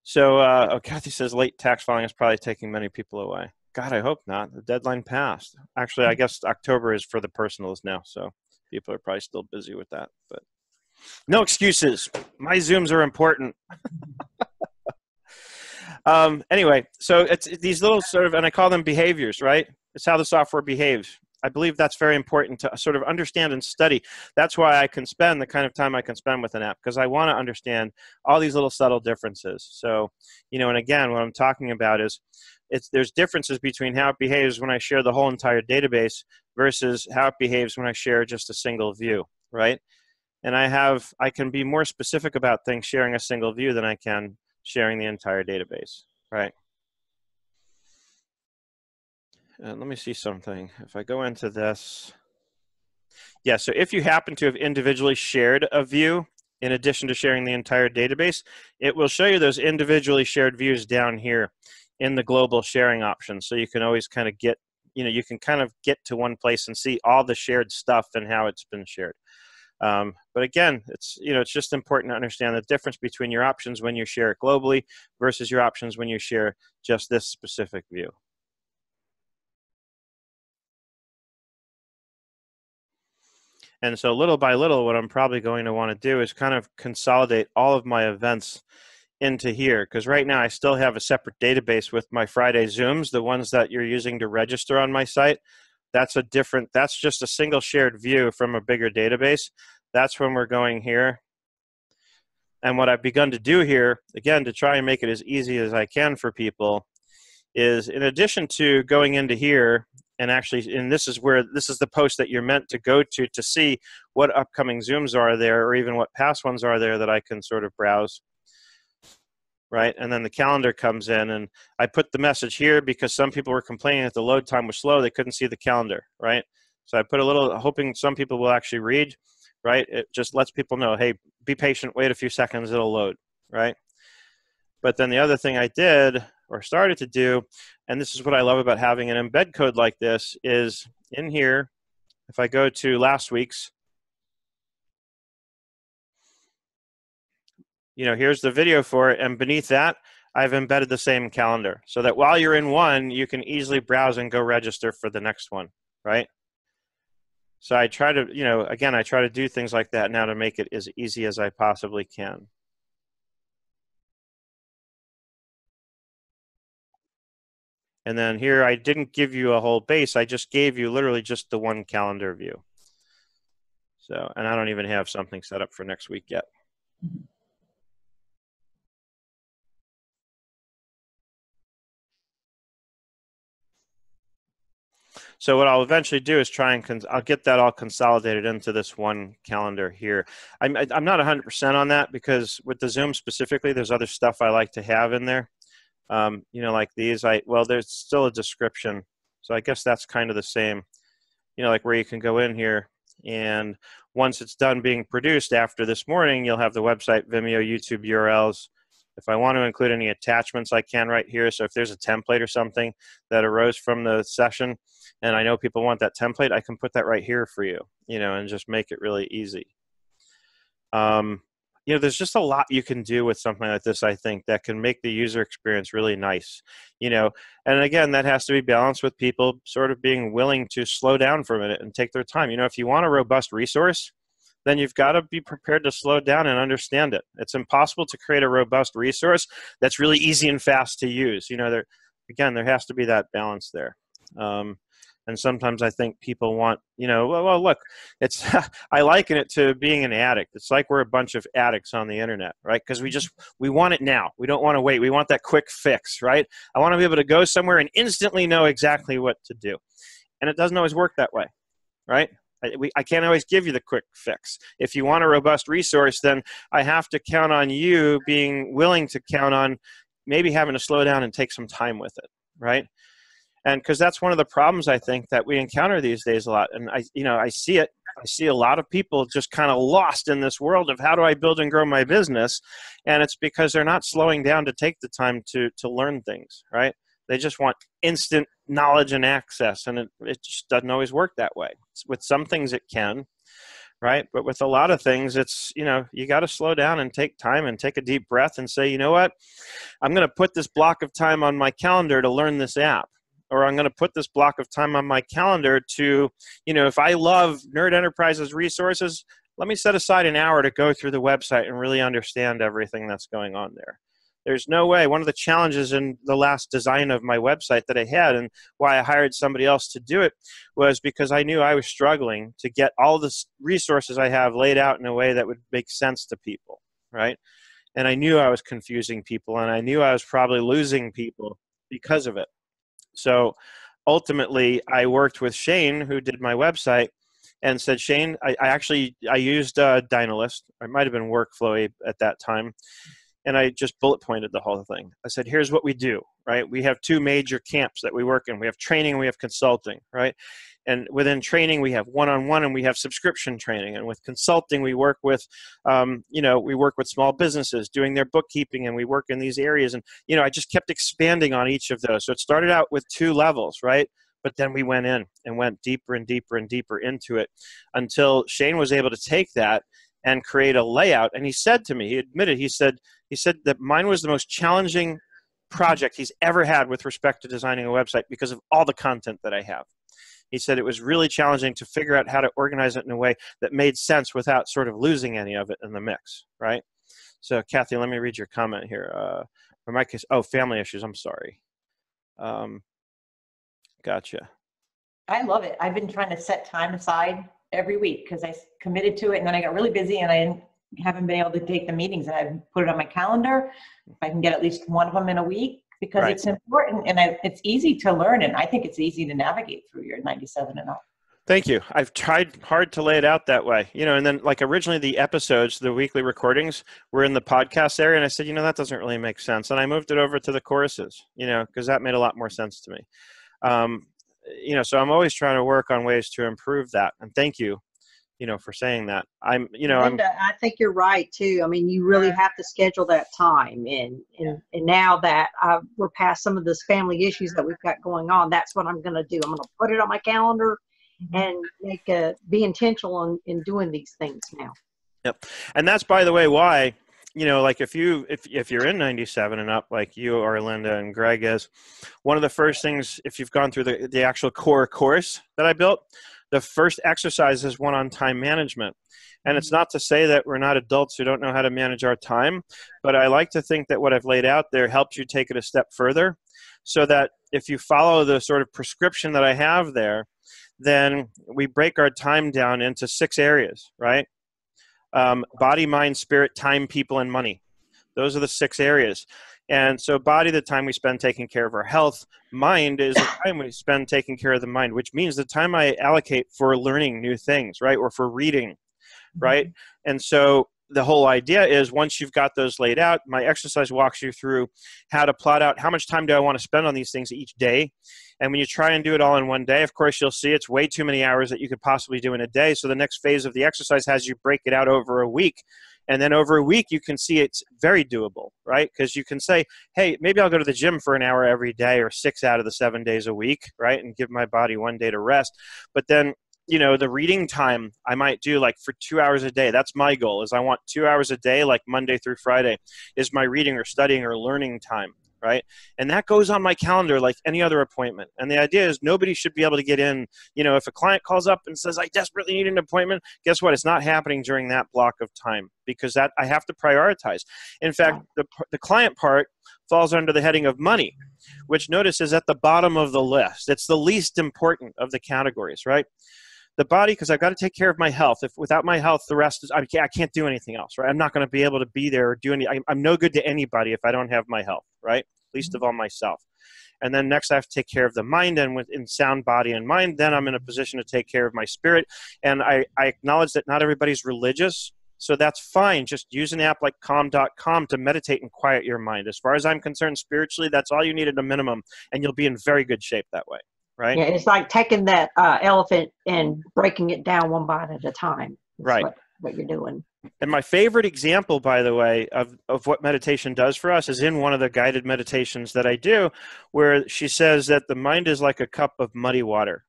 So, Kathy says late tax filing is probably taking many people away. God, I hope not. The deadline passed. Actually, I guess October is for the personals now, so people are probably still busy with that. But no excuses. My Zooms are important. Anyway, so it's these little sort of, and I call them behaviors, right? It's how the software behaves. I believe that's very important to sort of understand and study. That's why I can spend the kind of time I can spend with an app, because I want to understand all these little subtle differences. So, you know, and again, what I'm talking about is there's differences between how it behaves when I share the whole entire database versus how it behaves when I share just a single view, right? And I can be more specific about things sharing a single view than I can sharing the entire database, right? And let me see something. If I go into this, yeah, so if you happen to have individually shared a view, in addition to sharing the entire database, it will show you those individually shared views down here in the global sharing option. So you can always kind of get, you know, you can kind of get to one place and see all the shared stuff and how it's been shared. But again, it's just important to understand the difference between your options when you share it globally versus your options when you share just this specific view. And so little by little, what I'm probably going to want to do is kind of consolidate all of my events into here, because right now I still have a separate database with my Friday Zooms, the ones that you're using to register on my site. That's just a single shared view from a bigger database. That's when we're going here. And what I've begun to do here, again, to try and make it as easy as I can for people, is in addition to going into here, and actually, and this is the post that you're meant to go to see what upcoming Zooms are there, or even what past ones are there that I can sort of browse, right? And then the calendar comes in, and I put the message here because some people were complaining that the load time was slow. They couldn't see the calendar, right? So I put a little, hoping some people will actually read, right? It just lets people know, hey, be patient, wait a few seconds, it'll load, right? But then the other thing I did, or started to do, and this is what I love about having an embed code like this, is in here, if I go to last week's, here's the video for it, and beneath that, I've embedded the same calendar, so that while you're in one, you can easily browse and go register for the next one, right? So I try to, again, I try to do things like that now to make it as easy as I possibly can. And then here, I didn't give you a whole base. I just gave you literally just the one calendar view. So, and I don't even have something set up for next week yet. So what I'll eventually do is try and I'll get that all consolidated into this one calendar here. I'm not 100% on that because with the Zoom specifically, there's other stuff I like to have in there. Like these, there's still a description. So I guess that's kind of the same, like where you can go in here and once it's done being produced after this morning, you'll have the website, Vimeo, YouTube URLs. If I want to include any attachments, I can right here. So if there's a template or something that arose from the session and I know people want that template, I can put that right here for you, and just make it really easy. There's just a lot you can do with something like this, I think, that can make the user experience really nice, and again, that has to be balanced with people sort of being willing to slow down for a minute and take their time. If you want a robust resource, then you've got to be prepared to slow down and understand it. It's impossible to create a robust resource that's really easy and fast to use. There has to be that balance there. And sometimes I think people want, well, look, it's, I liken it to being an addict. It's like we're a bunch of addicts on the internet, right? Because we want it now. We don't want to wait. We want that quick fix, right? I want to be able to go somewhere and instantly know exactly what to do. And it doesn't always work that way, right? I can't always give you the quick fix. If you want a robust resource, then I have to count on you being willing to count on maybe having to slow down and take some time with it, right? And because that's one of the problems I think that we encounter these days a lot. And I see it. I see a lot of people just kind of lost in this world of how do I build and grow my business? And it's because they're not slowing down to take the time to learn things, right? They just want instant knowledge and access, and it just doesn't always work that way. With some things it can, right? But with a lot of things, it's, you got to slow down and take time and take a deep breath and say, you know what? I'm going to put this block of time on my calendar to learn this app. Or I'm going to put this block of time on my calendar to, if I love Nerd Enterprises resources, let me set aside an hour to go through the website and really understand everything that's going on there. There's no way. One of the challenges in the last design of my website that I had and why I hired somebody else to do it was because I knew I was struggling to get all the resources I have laid out in a way that would make sense to people, right? And I knew I was confusing people, and I knew I was probably losing people because of it. So ultimately, I worked with Shane, who did my website, and said, Shane, I used Dynalist. It might have been Workflowy at that time. And I just bullet pointed the whole thing. I said, here's what we do, right? We have two major camps that we work in. We have training and we have consulting, right? And within training, we have one-on-one and we have subscription training. And with consulting, we work with, we work with small businesses doing their bookkeeping, and we work in these areas. And, I just kept expanding on each of those. So it started out with 2 levels, right? But then we went in and went deeper and deeper and deeper into it until Shane was able to take that and create a layout. And he said to me, he admitted, he said that mine was the most challenging project he's ever had with respect to designing a website because of all the content that I have. He said it was really challenging to figure out how to organize it in a way that made sense without sort of losing any of it in the mix, right? So, Kathy, let me read your comment here. For my case, family issues, I'm sorry. Gotcha. I love it. I've been trying to set time aside every week because I committed to it, and then I got really busy and I haven't been able to take the meetings, and I've put it on my calendar. If I can get at least one of them in a week, because Right. It's important, and it's easy to learn, and I think it's easy to navigate through your 97 and up. Thank you. I've tried hard to lay it out that way, and then like originally the episodes, the weekly recordings were in the podcast area. And I said, that doesn't really make sense. And I moved it over to the courses, because that made a lot more sense to me. So I'm always trying to work on ways to improve that. And thank you, for saying that. Linda, I think you're right too. I mean, you really have to schedule that time, and now that we're past some of this family issues that we've got going on, that's what I'm going to do. I'm going to put it on my calendar and be intentional in doing these things now. Yep. And that's, by the way, why, like if you're in 97 and up, like you or Linda and Greg is, one of the first things, if you've gone through the actual core course that I built, the first exercise is one on time management. And it's not to say that we're not adults who don't know how to manage our time, but I like to think that what I've laid out there helps you take it a step further, so that if you follow the sort of prescription that I have there, then we break our time down into 6 areas, right? Body, mind, spirit, time, people, and money. Those are the 6 areas. And so body, the time we spend taking care of our health. Mind is the time we spend taking care of the mind, which means the time I allocate for learning new things, right? Or for reading, right? And so the whole idea is once you've got those laid out, my exercise walks you through how to plot out how much time do I want to spend on these things each day. And when you try and do it all in one day, of course, you'll see it's way too many hours that you could possibly do in a day. So the next phase of the exercise has you break it out over a week. And then over a week, you can see it's very doable, right? Because you can say, hey, maybe I'll go to the gym for an hour every day or 6 out of the 7 days a week, right? And give my body 1 day to rest. But then, you know, the reading time I might do like for 2 hours a day. That's my goal, is I want 2 hours a day, like Monday through Friday, is my reading or studying or learning time, right? And that goes on my calendar like any other appointment. And the idea is nobody should be able to get in. You know, if a client calls up and says, I desperately need an appointment, guess what? It's not happening during that block of time, because that I have to prioritize. In fact, the client part falls under the heading of money, which notice is at the bottom of the list. It's the least important of the categories, right? The body, because I've got to take care of my health. If without my health, the rest is, I can't do anything else, right? I'm not going to be able to be there or do I'm no good to anybody if I don't have my health, right? Least of all myself. And then next I have to take care of the mind, and within sound body and mind, then I'm in a position to take care of my spirit. And I acknowledge that not everybody's religious, so that's fine. Just use an app like calm.com to meditate and quiet your mind. As far as I'm concerned, spiritually, that's all you need at a minimum, and you'll be in very good shape that way. Right? Yeah, it's like taking that elephant and breaking it down one bite at a time. That's right. What you're doing. And my favorite example, by the way, of what meditation does for us is in one of the guided meditations that I do, where she says that the mind is like a cup of muddy water.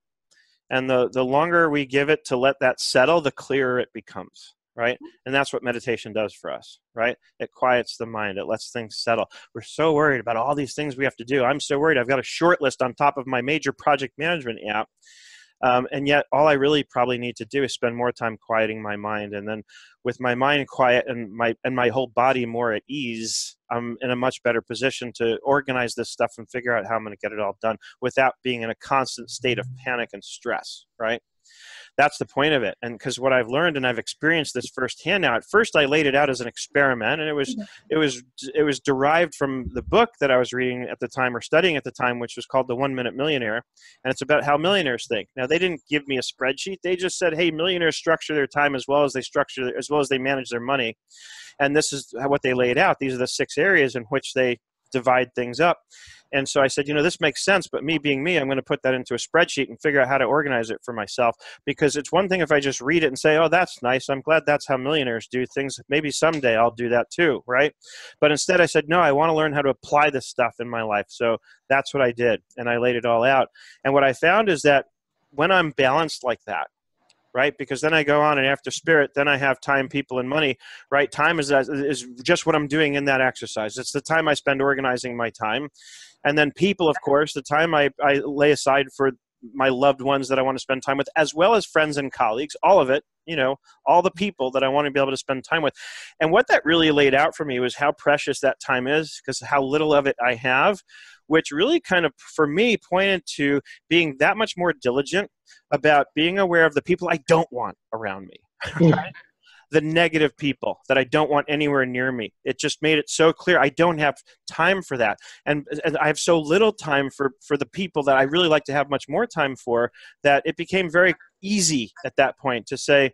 And the longer we give it to let that settle, the clearer it becomes. Right? And that's what meditation does for us, right? It quiets the mind. It lets things settle. We're so worried about all these things we have to do. I'm so worried. I've got a short list on top of my major project management app. And yet all I really probably need to do is spend more time quieting my mind. And then with my mind quiet and my whole body more at ease, I'm in a much better position to organize this stuff and figure out how I'm going to get it all done without being in a constant state of panic and stress, right? That's the point of it. And because what I've learned, and I've experienced this firsthand now, at first I laid it out as an experiment, and it was derived from the book that I was reading at the time or studying at the time, which was called The 1 Minute Millionaire. And it's about how millionaires think. Now, they didn't give me a spreadsheet. They just said, hey, millionaires structure their time as well as they manage their money. And this is what they laid out. These are the 6 areas in which they divide things up. And so I said, you know, this makes sense, but me being me, I'm going to put that into a spreadsheet and figure out how to organize it for myself, because it's one thing if I just read it and say, oh, that's nice. I'm glad that's how millionaires do things. Maybe someday I'll do that too, right? But instead I said, no, I want to learn how to apply this stuff in my life. So that's what I did, and I laid it all out. And what I found is that when I'm balanced like that, right? Because then I go on, and after spirit, then I have time, people, and money, right? Time is just what I'm doing in that exercise. It's the time I spend organizing my time. And then people, of course, the time I lay aside for my loved ones that I want to spend time with, as well as friends and colleagues, all of it, you know, all the people that I want to be able to spend time with. And what that really laid out for me was how precious that time is, because how little of it I have, which really kind of, for me, pointed to being that much more diligent about being aware of the people I don't want around me, right? The negative people that I don't want anywhere near me. It just made it so clear I don't have time for that. And I have so little time for the people that I really like to have much more time for, that it became very easy at that point to say,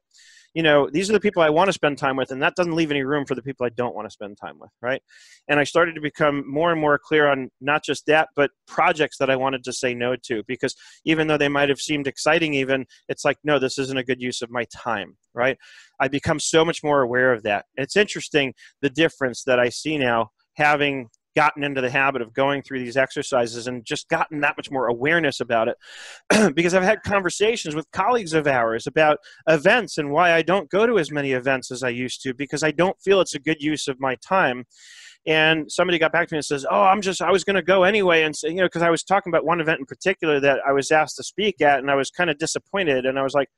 you know, these are the people I want to spend time with, and that doesn't leave any room for the people I don't want to spend time with, right? And I started to become more and more clear on not just that, but projects that I wanted to say no to, because even though they might have seemed exciting even, it's like, no, this isn't a good use of my time, right? I become so much more aware of that. And it's interesting, the difference that I see now, having gotten into the habit of going through these exercises and just gotten that much more awareness about it. Because I've had conversations with colleagues of ours about events and why I don't go to as many events as I used to, because I don't feel it's a good use of my time. And somebody got back to me and says, oh, I was going to go anyway. And so, you know, because I was talking about one event in particular that I was asked to speak at, and I was kind of disappointed. And I was like,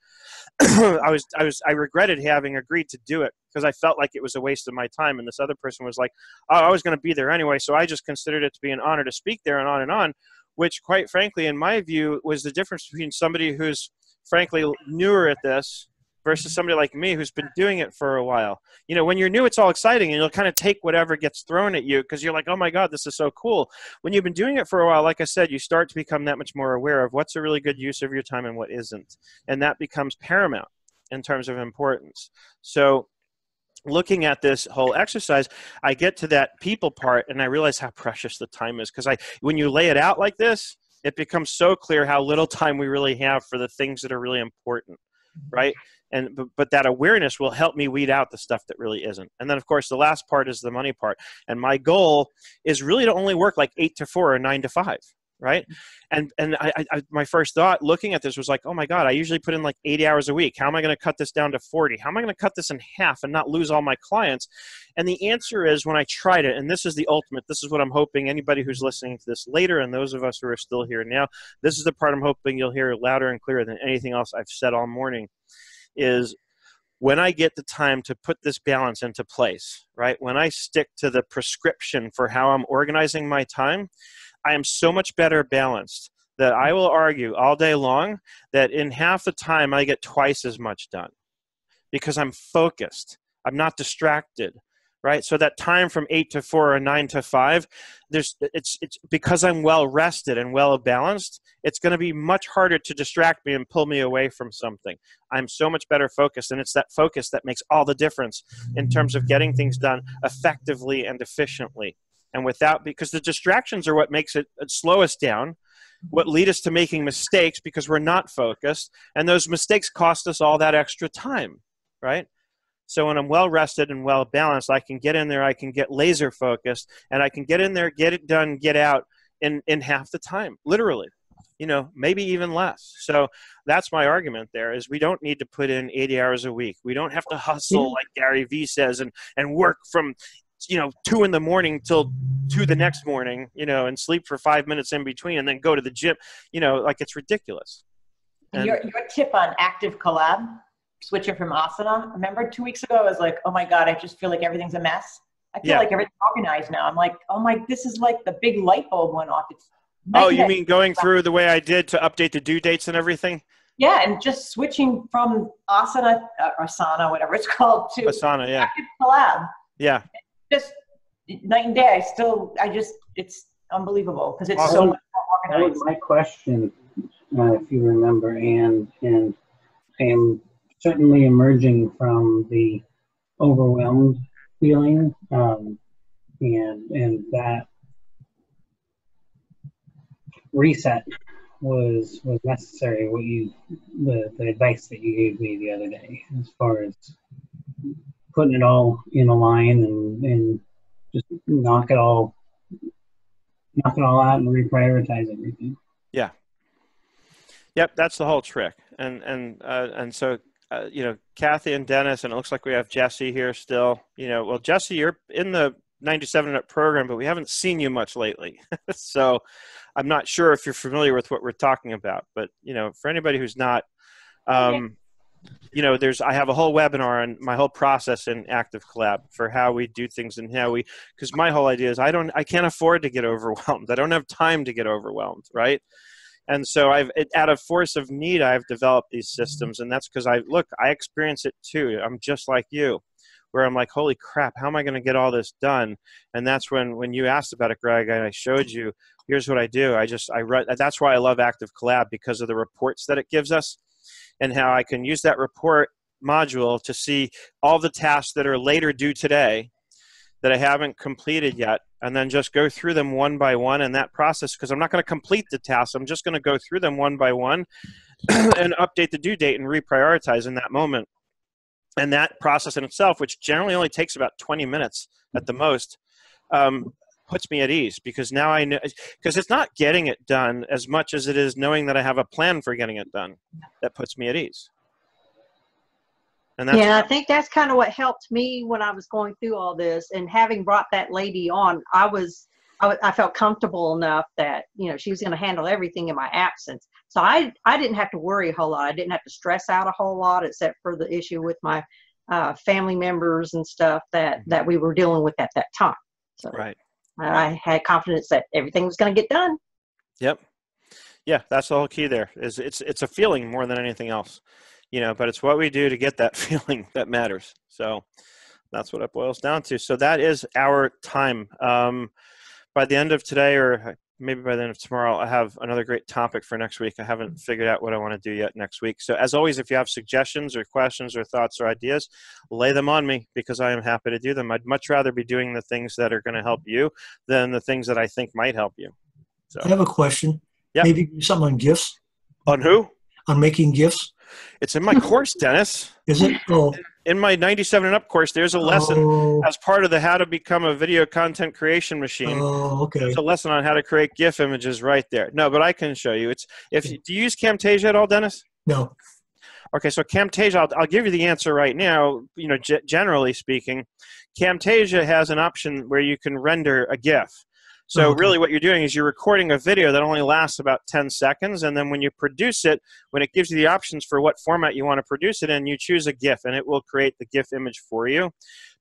I regretted having agreed to do it, because I felt like it was a waste of my time. And this other person was like, oh, I was going to be there anyway. So I just considered it to be an honor to speak there, and on, which quite frankly, in my view, was the difference between somebody who's frankly newer at this versus somebody like me who's been doing it for a while. You know, when you're new, it's all exciting and you'll kind of take whatever gets thrown at you because you're like, oh my God, this is so cool. When you've been doing it for a while, like I said, you start to become that much more aware of what's a really good use of your time and what isn't. And that becomes paramount in terms of importance. So looking at this whole exercise, I get to that people part and I realize how precious the time is, because when you lay it out like this, it becomes so clear how little time we really have for the things that are really important, right? But that awareness will help me weed out the stuff that really isn't. And then, of course, the last part is the money part. And my goal is really to only work like 8 to 4 or 9 to 5, right? And my first thought looking at this was like, oh my God, I usually put in like 80 hours a week. How am I going to cut this down to 40? How am I going to cut this in half and not lose all my clients? And the answer is, when I tried it, and this is the ultimate, this is what I'm hoping anybody who's listening to this later, and those of us who are still here now, this is the part I'm hoping you'll hear louder and clearer than anything else I've said all morning, is when I get the time to put this balance into place, right? When I stick to the prescription for how I'm organizing my time, I am so much better balanced that I will argue all day long that in half the time I get twice as much done because I'm focused. I'm not distracted, right? So that time from 8 to 4 or 9 to 5, it's because I'm well rested and well balanced, it's going to be much harder to distract me and pull me away from something. I'm so much better focused, and it's that focus that makes all the difference in terms of getting things done effectively and efficiently. And because the distractions are what makes it slow us down, what lead us to making mistakes because we're not focused, and those mistakes cost us all that extra time, right? So when I'm well rested and well balanced, I can get in there, I can get laser focused, and I can get in there, get it done, get out in half the time, literally, you know, maybe even less. So that's my argument there, is we don't need to put in 80 hours a week. We don't have to hustle like Gary Vee says and work from 2 in the morning till 2 the next morning, and sleep for 5 minutes in between and then go to the gym, like it's ridiculous. And your tip on active collab, switching from asana. Remember 2 weeks ago, I was like, oh my God, I just feel like everything's a mess. I feel like everything's organized now. I'm like, oh my, this is like the big light bulb went off. Oh, you mean going through the way I did to update the due dates and everything? Yeah, and just switching from asana, whatever it's called, to asana, active collab. Yeah. Just night and day. It's unbelievable because it's so much more organized. That was my question, if you remember, and I am certainly emerging from the overwhelmed feeling, and that reset was necessary. The advice that you gave me the other day, as far as putting it all in a line and just knock it all out and reprioritize everything. Yeah. Yep, that's the whole trick. And so Kathy and Dennis, and it looks like we have Jesse here still. Well, Jesse, you're in the 97-minute program, but we haven't seen you much lately. So I'm not sure if you're familiar with what we're talking about. But for anybody who's not, I have a whole webinar on my whole process in Active Collab for how we do things and because my whole idea is I can't afford to get overwhelmed. I don't have time to get overwhelmed, right? And so out of force of need, I've developed these systems, and that's because I experience it too. I'm just like you, where I'm like, holy crap, how am I going to get all this done? And that's when you asked about it, Greg, and I showed you, here's what I do. I write. That's why I love Active Collab, because of the reports that it gives us, and how I can use that report module to see all the tasks that are later due today that I haven't completed yet, and then just go through them one by one in that process, because I'm not going to complete the tasks. I'm just going to go through them one by one and update the due date and reprioritize in that moment. And that process in itself, which generally only takes about 20 minutes at the most, puts me at ease, because now I know, because it's not getting it done as much as it is knowing that I have a plan for getting it done that puts me at ease. And that's I think that's kind of what helped me when I was going through all this, and having brought that lady on, I felt comfortable enough that, she was going to handle everything in my absence. So I didn't have to worry a whole lot. I didn't have to stress out a whole lot, except for the issue with my family members and stuff that we were dealing with at that time. So right. I had confidence that everything was going to get done. Yep. Yeah, that's the whole key there. Is it's a feeling more than anything else. but it's what we do to get that feeling that matters. So that's what it boils down to. So that is our time. By the end of today, or maybe by the end of tomorrow, I have another great topic for next week. I haven't figured out what I want to do yet next week. So as always, if you have suggestions or questions or thoughts or ideas, lay them on me, because I am happy to do them. I'd much rather be doing the things that are going to help you than the things that I think might help you. So I have a question. Yeah. Maybe something on GIFs. On who? On making GIFs. It's in my course, Dennis. Is it? Oh. In my 97 and up course, there's a lesson as part of the how to become a video content creation machine. Oh, okay. There's a lesson on how to create GIF images right there. No, but I can show you. Do you use Camtasia at all, Dennis? No. Okay, so Camtasia, I'll give you the answer right now. Generally speaking, Camtasia has an option where you can render a GIF. So really what you're doing is you're recording a video that only lasts about 10 seconds, and then when you produce it, when it gives you the options for what format you want to produce it in, you choose a GIF, and it will create the GIF image for you.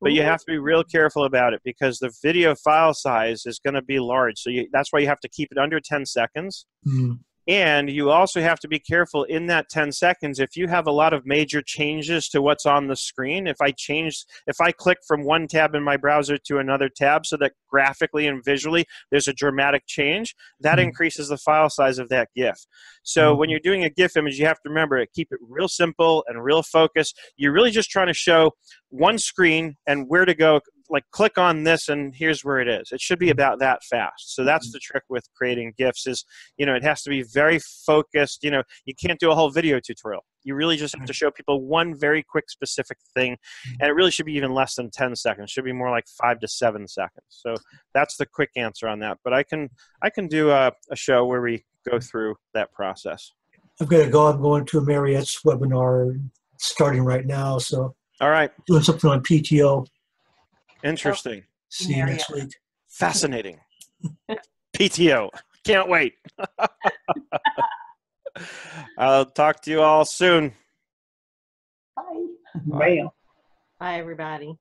But you have to be real careful about it, because the video file size is going to be large. So that's why you have to keep it under 10 seconds. Mm. And you also have to be careful in that 10 seconds. If you have a lot of major changes to what's on the screen, if I click from one tab in my browser to another tab so that graphically and visually there's a dramatic change, that increases the file size of that GIF. So when you're doing a GIF image, you have to remember, keep it real simple and real focused. You're really just trying to show one screen and where to go. Like, click on this and here's where it is. It should be about that fast. So that's the trick with creating GIFs is, it has to be very focused. You can't do a whole video tutorial. You really just have to show people one very quick specific thing. And it really should be even less than 10 seconds. It should be more like 5 to 7 seconds. So that's the quick answer on that. But I can do a show where we go through that process. I've got to go. I'm going to a Marriott's webinar starting right now. So all right. Doing something on PTO. Interesting. See you next week. Fascinating. PTO. Can't wait. I'll talk to you all soon. Bye. Bam. Bye, everybody.